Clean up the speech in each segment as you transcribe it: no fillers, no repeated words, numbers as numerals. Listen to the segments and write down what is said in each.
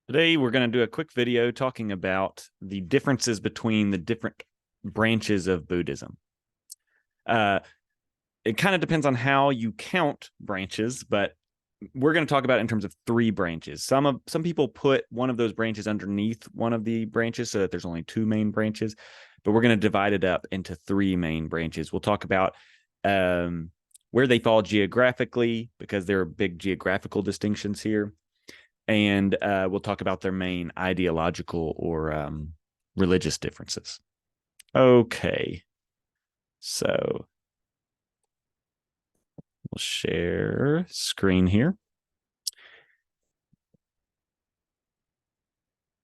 Today, we're going to do a quick video talking about the differences between the different branches of Buddhism. Uh, it kind of depends on how you count branches, but we're going to talk about it in terms of three branches. Some people put one of those branches underneath one of the branches so that there's only two main branches, but we're going to divide it up into three main branches. We'll talk about where they fall geographically, because there are big geographical distinctions here. And we'll talk about their main ideological or religious differences. Okay, so we'll share screen here.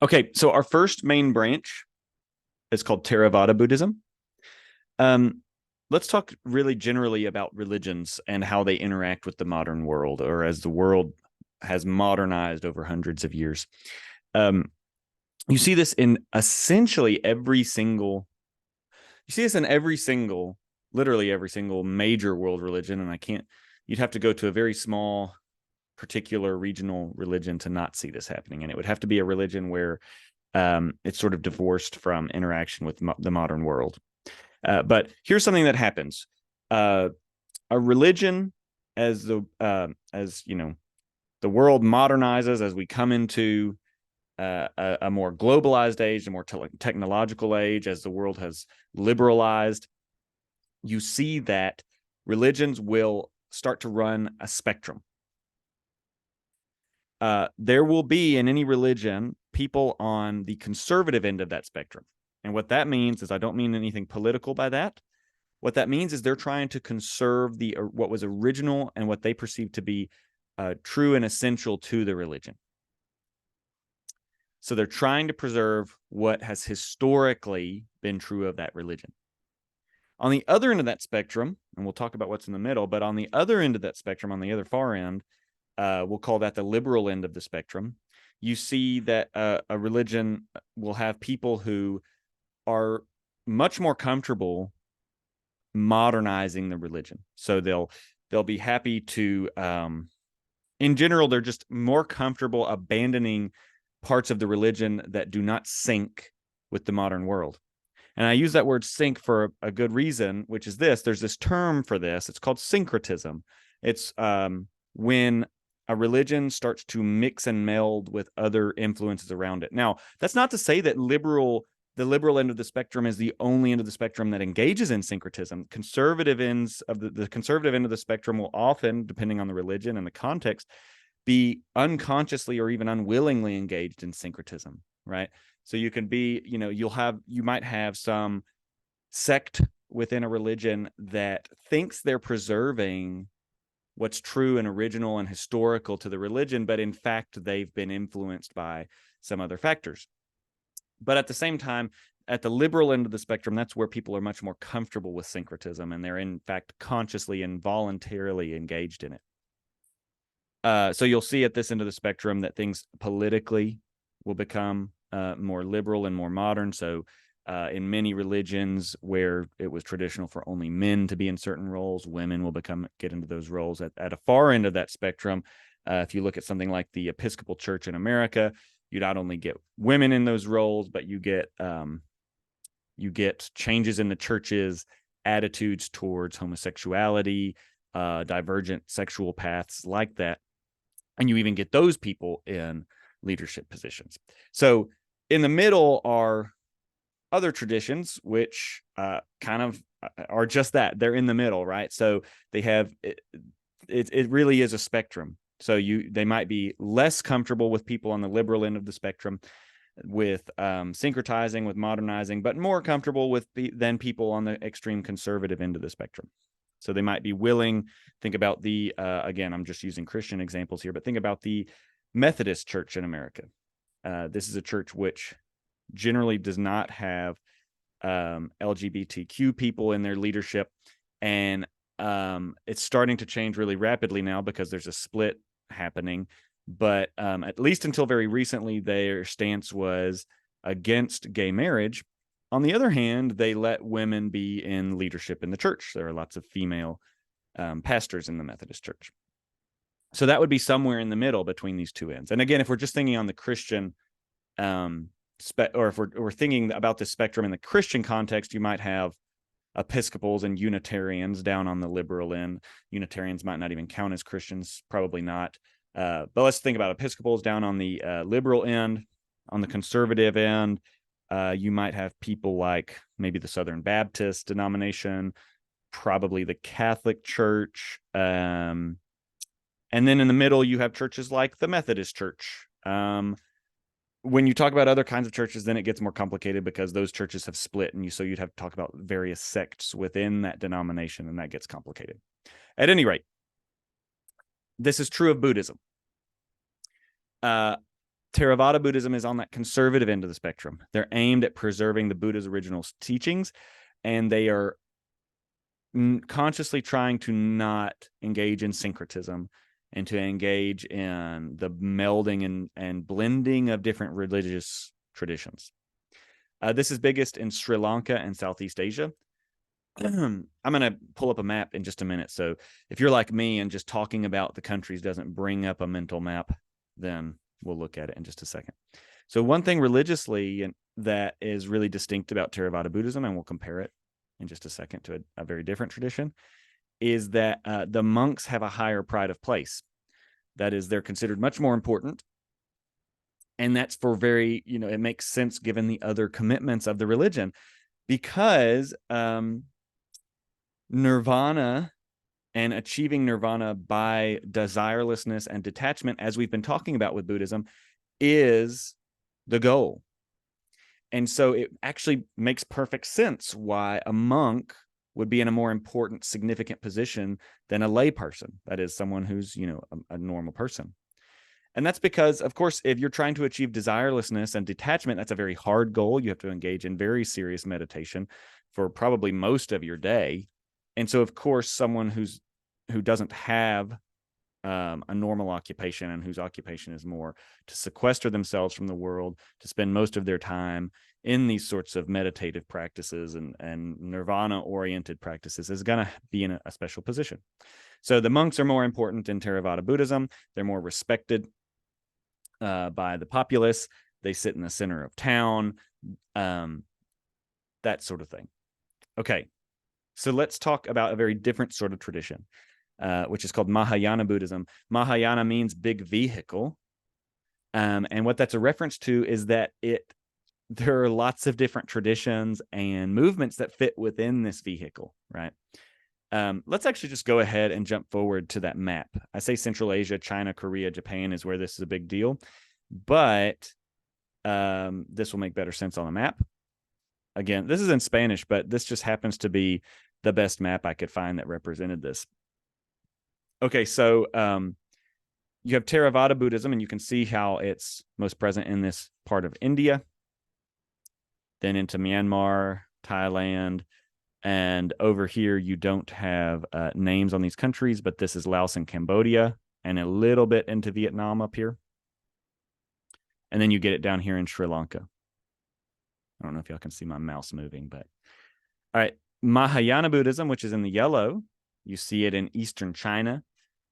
Okay, so our first main branch is called Theravada Buddhism. Let's talk really generally about religions and how they interact with the modern world, or as the world has modernized over hundreds of years. You see this in essentially every single, literally every single major world religion. And you'd have to go to a very small, particular regional religion to not see this happening. And it would have to be a religion where it's sort of divorced from interaction with the modern world. But here's something that happens. A religion, as the world modernizes, as we come into a more globalized age, a more technological age, as the world has liberalized, you see that religions will start to run a spectrum. There will be in any religion people on the conservative end of that spectrum. And what that means is, I don't mean anything political by that. What that means is they're trying to conserve what was original and what they perceive to be true and essential to the religion. So they're trying to preserve what has historically been true of that religion. On the other end of that spectrum, and we'll talk about what's in the middle, but on the other end of that spectrum, on the other far end, we'll call that the liberal end of the spectrum. You see that a religion will have people who are much more comfortable modernizing the religion. So they'll be happy to, in general, they're just more comfortable abandoning parts of the religion that do not sync with the modern world. And I use that word sync for a good reason, which is this. There's this term for this. It's called syncretism. It's when a religion starts to mix and meld with other influences around it. Now, that's not to say that the liberal end of the spectrum is the only end of the spectrum that engages in syncretism. Conservative ends of the conservative end of the spectrum will often, depending on the religion and the context, be unconsciously or even unwillingly engaged in syncretism, right? So you can be, you might have some sect within a religion that thinks they're preserving what's true and original and historical to the religion, but in fact, they've been influenced by some other factors. But at the same time, at the liberal end of the spectrum, that's where people are much more comfortable with syncretism, and they're in fact consciously and voluntarily engaged in it. So you'll see at this end of the spectrum that things politically will become more liberal and more modern. So in many religions where it was traditional for only men to be in certain roles, women will get into those roles. At a far end of that spectrum, if you look at something like the Episcopal Church in America, you not only get women in those roles, but you get changes in the church's attitudes towards homosexuality, divergent sexual paths like that. And you even get those people in leadership positions. So in the middle are other traditions, which kind of are just that. They're in the middle, right? So they have, it really is a spectrum. So they might be less comfortable with people on the liberal end of the spectrum, with syncretizing, with modernizing, but more comfortable than people on the extreme conservative end of the spectrum. So they might be willing. Think about again, I'm just using Christian examples here, but think about the Methodist Church in America. This is a church which generally does not have LGBTQ people in their leadership. And it's starting to change really rapidly now because there's a split happening. But at least until very recently, their stance was against gay marriage. On the other hand, they let women be in leadership in the church. There are lots of female pastors in the Methodist Church. So that would be somewhere in the middle between these two ends. And again, if we're just thinking on the Christian, or if we're thinking about this spectrum in the Christian context, you might have Episcopals and Unitarians down on the liberal end. Unitarians might not even count as Christians, probably not. But let's think about Episcopals down on the liberal end. On the conservative end, you might have people like maybe the Southern Baptist denomination, probably the Catholic Church. And then in the middle, you have churches like the Methodist Church. When you talk about other kinds of churches, then it gets more complicated because those churches have split, and so you'd have to talk about various sects within that denomination, and that gets complicated. At any rate, this is true of Buddhism. Theravada Buddhism is on that conservative end of the spectrum. They're aimed at preserving the Buddha's original teachings, and they are consciously trying to not engage in syncretism and to engage in the melding and blending of different religious traditions. This is biggest in Sri Lanka and Southeast Asia. I'm going to pull up a map in just a minute. So if you're like me and just talking about the countries doesn't bring up a mental map, then we'll look at it in just a second. So one thing religiously that is really distinct about Theravada Buddhism, and we'll compare it in just a second to a very different tradition, is that the monks have a higher pride of place. That is, they're considered much more important. And that's for it makes sense given the other commitments of the religion, because nirvana and achieving nirvana by desirelessness and detachment, as we've been talking about with Buddhism, is the goal. And so it actually makes perfect sense why a monk would be in a more important, significant position than a lay person. That is, someone who's, a normal person. And that's because, of course, if you're trying to achieve desirelessness and detachment, that's a very hard goal. You have to engage in very serious meditation for probably most of your day. And so, of course, someone who doesn't have a normal occupation, and whose occupation is more to sequester themselves from the world, to spend most of their time in these sorts of meditative practices and nirvana-oriented practices, is going to be in a special position. So the monks are more important in Theravada Buddhism. They're more respected by the populace. They sit in the center of town, that sort of thing. Okay, so let's talk about a very different sort of tradition, which is called Mahayana Buddhism. Mahayana means big vehicle. And what that's a reference to is that there are lots of different traditions and movements that fit within this vehicle, right? Let's actually just go ahead and jump forward to that map. I say Central Asia, China, Korea, Japan is where this is a big deal, but this will make better sense on the map. Again, this is in Spanish, but this just happens to be the best map I could find that represented this. Okay, so you have Theravada Buddhism, and you can see how it's most present in this part of India, then into Myanmar, Thailand, and over here you don't have names on these countries, but this is Laos and Cambodia, and a little bit into Vietnam up here. And then you get it down here in Sri Lanka. I don't know if y'all can see my mouse moving, but all right. Mahayana Buddhism, which is in the yellow, you see it in Eastern China.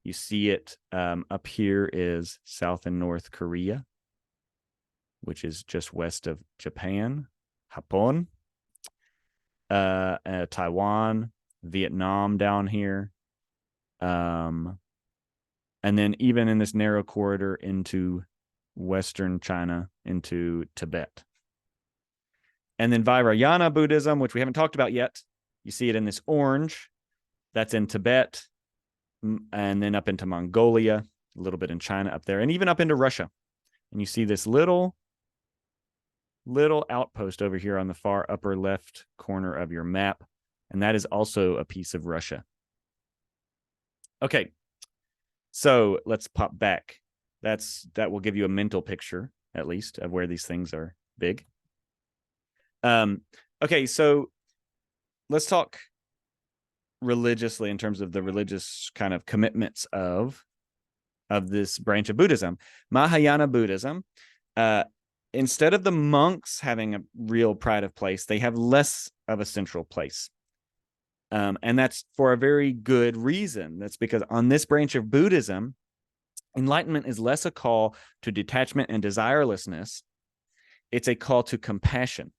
You see it up here is South and North Korea, which is just west of Japan, Japón, Taiwan, Vietnam down here. And then even in this narrow corridor into Western China, into Tibet. And then Vajrayana Buddhism, which we haven't talked about yet. You see it in this orange. That's in Tibet, and then up into Mongolia, a little bit in China up there, and even up into Russia. And you see this little outpost over here on the far upper left corner of your map, and that is also a piece of Russia. Okay, so let's pop back. That will give you a mental picture, at least, of where these things are big. Okay, so let's talk religiously in terms of the religious kind of commitments of this branch of Buddhism. Mahayana Buddhism, instead of the monks having a real pride of place, they have less of a central place. And that's for a very good reason. That's because on this branch of Buddhism, Enlightenment is less a call to detachment and desirelessness. It's a call to compassion.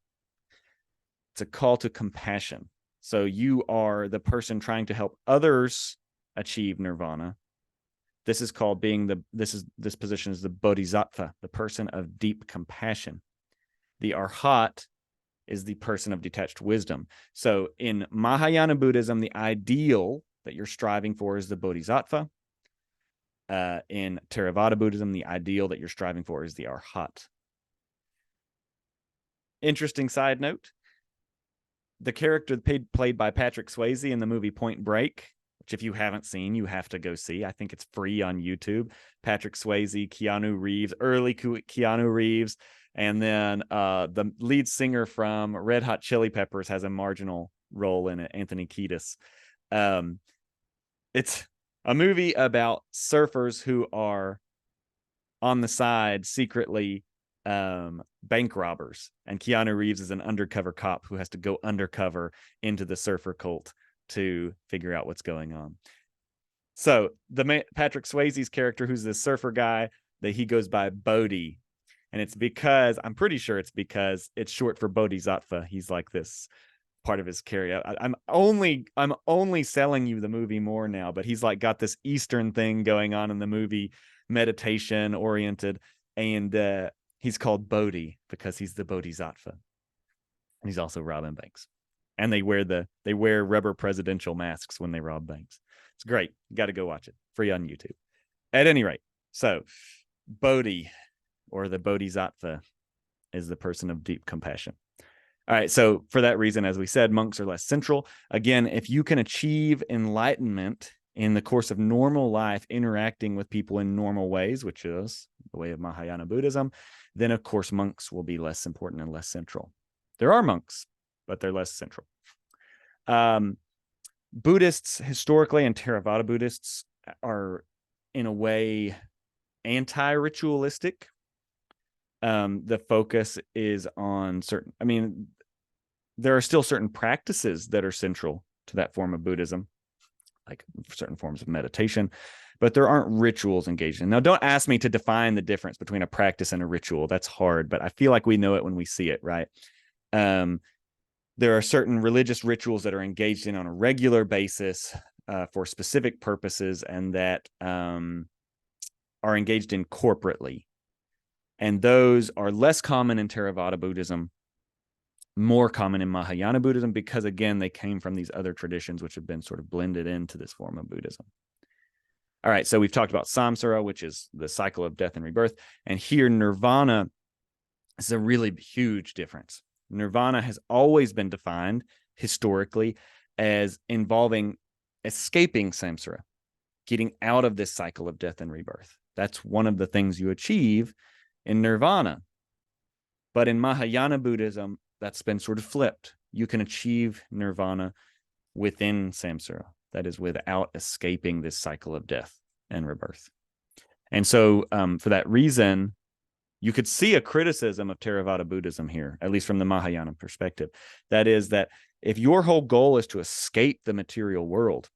It's a call to compassion. So you are the person trying to help others achieve nirvana. This is called being this position is the bodhisattva, the person of deep compassion. The arhat is the person of detached wisdom. So in Mahayana Buddhism, the ideal that you're striving for is the bodhisattva. In Theravada Buddhism, the ideal that you're striving for is the arhat. Interesting side note, the character played by Patrick Swayze in the movie Point Break, which if you haven't seen, you have to go see. I think it's free on YouTube. Patrick Swayze, Keanu Reeves, early Keanu Reeves, and then the lead singer from Red Hot Chili Peppers has a marginal role in it, Anthony Kiedis. It's a movie about surfers who are on the side secretly bank robbers, and Keanu Reeves is an undercover cop who has to go undercover into the surfer cult to figure out what's going on. So Patrick Swayze's character, who's the surfer guy, that he goes by Bodhi, and it's because I'm pretty sure it's because it's short for Bodhisattva. He's like this part of his career. I'm only selling you the movie more now, but he's like got this Eastern thing going on in the movie, meditation oriented, and he's called Bodhi because he's the Bodhisattva, and he's also robbing banks. And they wear rubber presidential masks when they rob banks. It's great. You got to go watch it. Free on YouTube. At any rate, so Bodhi, or the Bodhisattva, is the person of deep compassion. All right, so for that reason, as we said, monks are less central. Again, if you can achieve enlightenment in the course of normal life, interacting with people in normal ways, which is the way of Mahayana Buddhism, then of course monks will be less important and less central. There are monks, but they're less central. Buddhists historically, and Theravada Buddhists, are in a way anti-ritualistic. The focus is on certain, there are still certain practices that are central to that form of Buddhism, like certain forms of meditation, but there aren't rituals engaged in. Now, don't ask me to define the difference between a practice and a ritual. That's hard, but I feel like we know it when we see it, right? There are certain religious rituals that are engaged in on a regular basis for specific purposes, and that are engaged in corporately. And those are less common in Theravada Buddhism, more common in Mahayana Buddhism, because again, they came from these other traditions which have been sort of blended into this form of Buddhism. All right, so we've talked about samsara, which is the cycle of death and rebirth. And here, nirvana is a really huge difference. Nirvana has always been defined historically as involving escaping samsara, getting out of this cycle of death and rebirth. That's one of the things you achieve in nirvana. But in Mahayana Buddhism, that's been sort of flipped. You can achieve nirvana within samsara, that is, without escaping this cycle of death and rebirth. And so for that reason, you could see a criticism of Theravada Buddhism here, at least from the Mahayana perspective. That is that if your whole goal is to escape the material world,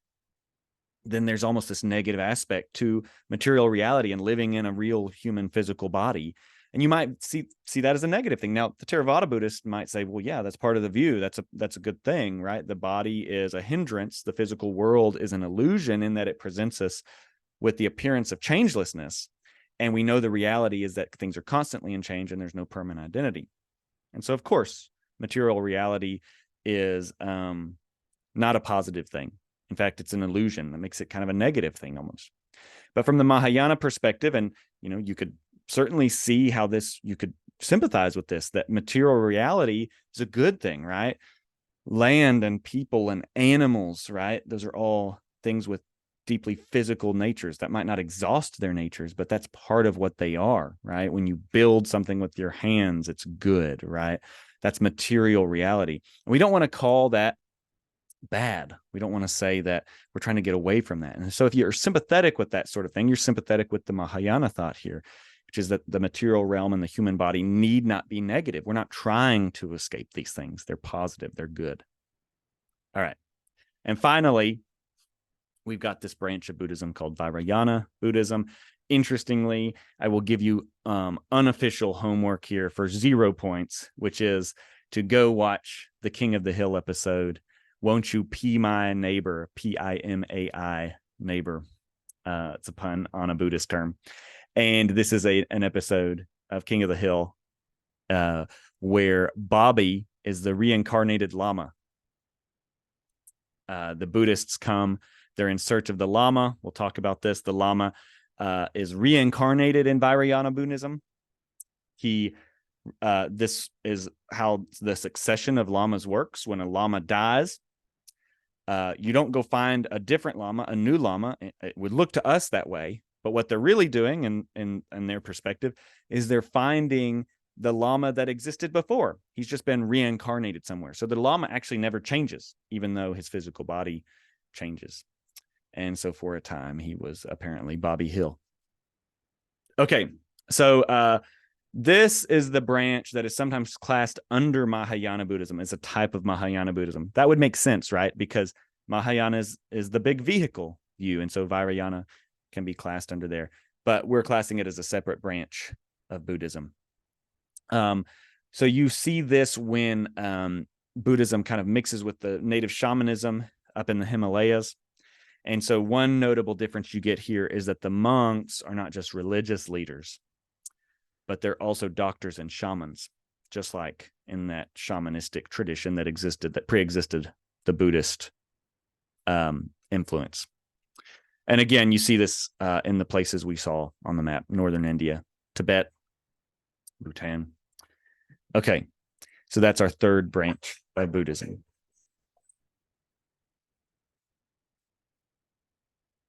then there's almost this negative aspect to material reality and living in a real human physical body. And you might see that as a negative thing. Now, the Theravada Buddhist might say, well, yeah, that's part of the view. That's a good thing, right? The body is a hindrance. The physical world is an illusion in that it presents us with the appearance of changelessness. And we know the reality is that things are constantly in change and there's no permanent identity. And so, of course, material reality is not a positive thing. In fact, it's an illusion that makes it kind of a negative thing almost. But from the Mahayana perspective, and you could certainly see how you could sympathize with this, that material reality is a good thing, right? Land and people and animals, right? Those are all things with deeply physical natures that might not exhaust their natures, but that's part of what they are, right? When you build something with your hands, it's good, right? That's material reality. And we don't want to call that bad. We don't want to say that we're trying to get away from that. And so if you're sympathetic with that sort of thing, you're sympathetic with the Mahayana thought here, which is that the material realm and the human body need not be negative. We're not trying to escape these things. They're positive. They're good. All right. And finally, we've got this branch of Buddhism called Vajrayana Buddhism. interestingly, I will give you unofficial homework here for 0 points, which is to go watch the King of the Hill episode. Won't you pee my neighbor? Pimai neighbor. It's a pun on a Buddhist term. And this is an episode of King of the Hill where Bobby is the reincarnated Lama. The Buddhists come, they're in search of the Lama. We'll talk about this. The Lama is reincarnated in Vajrayana Buddhism. This is how the succession of lamas works. When a lama dies, you don't go find a different lama, a new lama. It would look to us that way, but what they're really doing in their perspective is they're finding the lama that existed before. He's just been reincarnated somewhere. So the lama actually never changes, even though his physical body changes. And so for a time, he was apparently Bobby Hill. Okay, so this is the branch that is sometimes classed under Mahayana Buddhism. It's a type of Mahayana Buddhism. That would make sense, right? Because Mahayana is the big vehicle view, and so Vajrayana can be classed under there. But we're classing it as a separate branch of Buddhism. So you see this when Buddhism kind of mixes with the native shamanism up in the Himalayas. And so one notable difference you get here is that the monks are not just religious leaders, but they're also doctors and shamans, just like in that shamanistic tradition that pre-existed the Buddhist influence. And again, you see this in the places we saw on the map: northern India, Tibet, Bhutan. Okay, so that's our third branch of Buddhism.